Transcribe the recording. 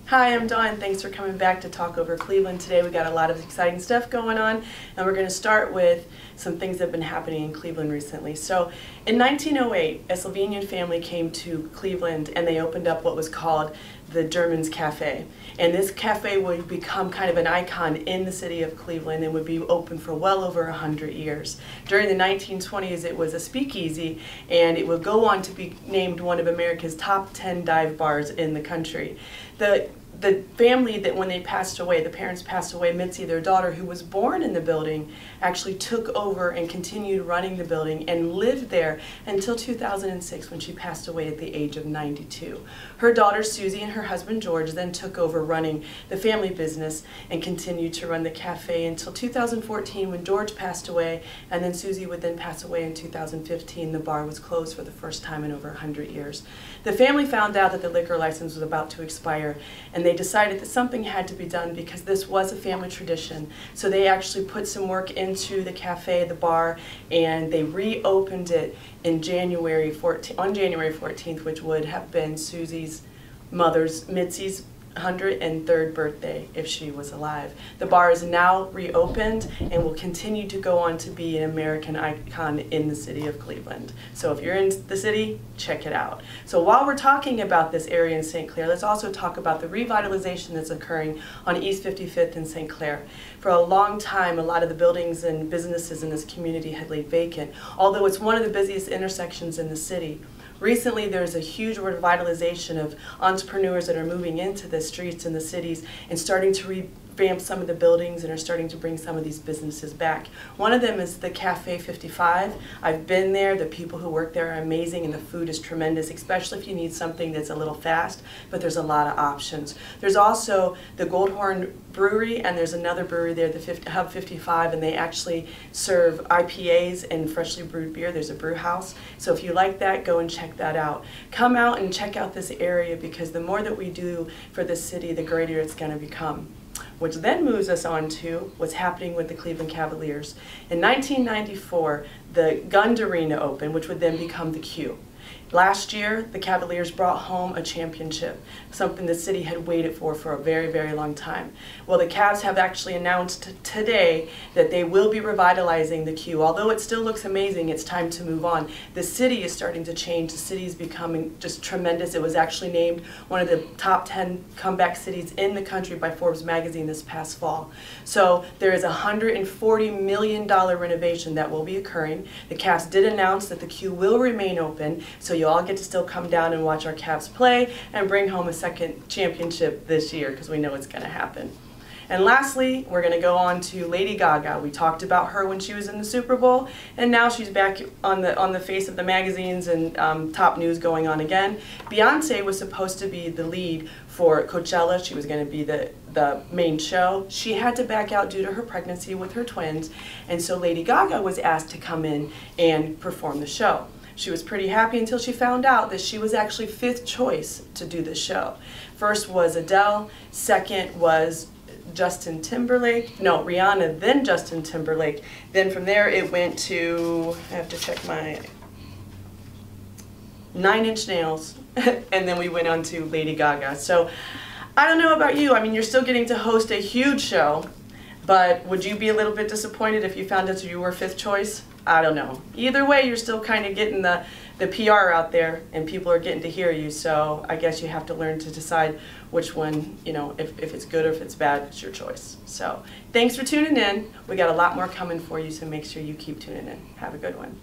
Hi, I'm Dawn. Thanks for coming back to talk over Cleveland today. We got a lot of exciting stuff going on, and we're going to start with some things that have been happening in Cleveland recently. So, in 1908, a Slovenian family came to Cleveland and they opened up what was called the Germans Cafe. And this cafe would become kind of an icon in the city of Cleveland and would be open for well over 100 years. During the 1920s, it was a speakeasy, and it would go on to be named one of America's top 10 dive bars in the country. The family that when they passed away, the parents passed away, Mitzi, their daughter, who was born in the building, actually took over and continued running the building and lived there until 2006 when she passed away at the age of 92. Her daughter Susie and her husband George then took over running the family business and continued to run the cafe until 2014 when George passed away, and then Susie would then pass away in 2015. The bar was closed for the first time in over 100 years. The family found out that the liquor license was about to expire, and they decided that something had to be done because this was a family tradition. So they actually put some work into the cafe, the bar, and they reopened it in on January 14th, which would have been Susie's mother's, Mitzi's 103rd birthday if she was alive. The bar is now reopened and will continue to go on to be an American icon in the city of Cleveland. So if you're in the city, check it out. So while we're talking about this area in St. Clair, let's also talk about the revitalization that's occurring on East 55th in St. Clair. For a long time, a lot of the buildings and businesses in this community had laid vacant, although it's one of the busiest intersections in the city. Recently, there's a huge revitalization of entrepreneurs that are moving into the streets and the cities and starting to revamp some of the buildings and are starting to bring some of these businesses back. One of them is the Cafe 55. I've been there. The people who work there are amazing and the food is tremendous, especially if you need something that's a little fast, but there's a lot of options. There's also the Goldhorn Brewery, and there's another brewery there, the Hub 55, and they actually serve IPAs and freshly brewed beer. There's a brew house. So if you like that, go and check that out. Come out and check out this area, because the more that we do for this city, the greater it's going to become. Which then moves us on to what's happening with the Cleveland Cavaliers. In 1994, the Gund Arena opened, which would then become the Q. Last year, the Cavaliers brought home a championship, something the city had waited for a very, very long time. Well, the Cavs have actually announced today that they will be revitalizing the Q. Although it still looks amazing, it's time to move on. The city is starting to change. The city is becoming just tremendous. It was actually named one of the top 10 comeback cities in the country by Forbes magazine this past fall. So there is a $140 million renovation that will be occurring. The Cavs did announce that the Q will remain open, so you all get to still come down and watch our Cavs play and bring home a second championship this year, because we know it's going to happen. And lastly, we're going to go on to Lady Gaga. We talked about her when she was in the Super Bowl, and now she's back on the face of the magazines and top news going on again. Beyonce was supposed to be the lead for Coachella. She was going to be the main show. She had to back out due to her pregnancy with her twins, and so Lady Gaga was asked to come in and perform the show. She was pretty happy until she found out that she was actually 5th choice to do the show. First was Adele, second was Justin Timberlake, no, Rihanna, then Justin Timberlake. Then from there it went to, I have to check my 9 Inch Nails, and then we went on to Lady Gaga. So I don't know about you, I mean, you're still getting to host a huge show, but would you be a little bit disappointed if you found out you were 5th choice? I don't know. Either way, you're still kind of getting the PR out there, and people are getting to hear you, so I guess you have to learn to decide which one, you know, if it's good or if it's bad, it's your choice. So thanks for tuning in. We got a lot more coming for you, so make sure you keep tuning in. Have a good one.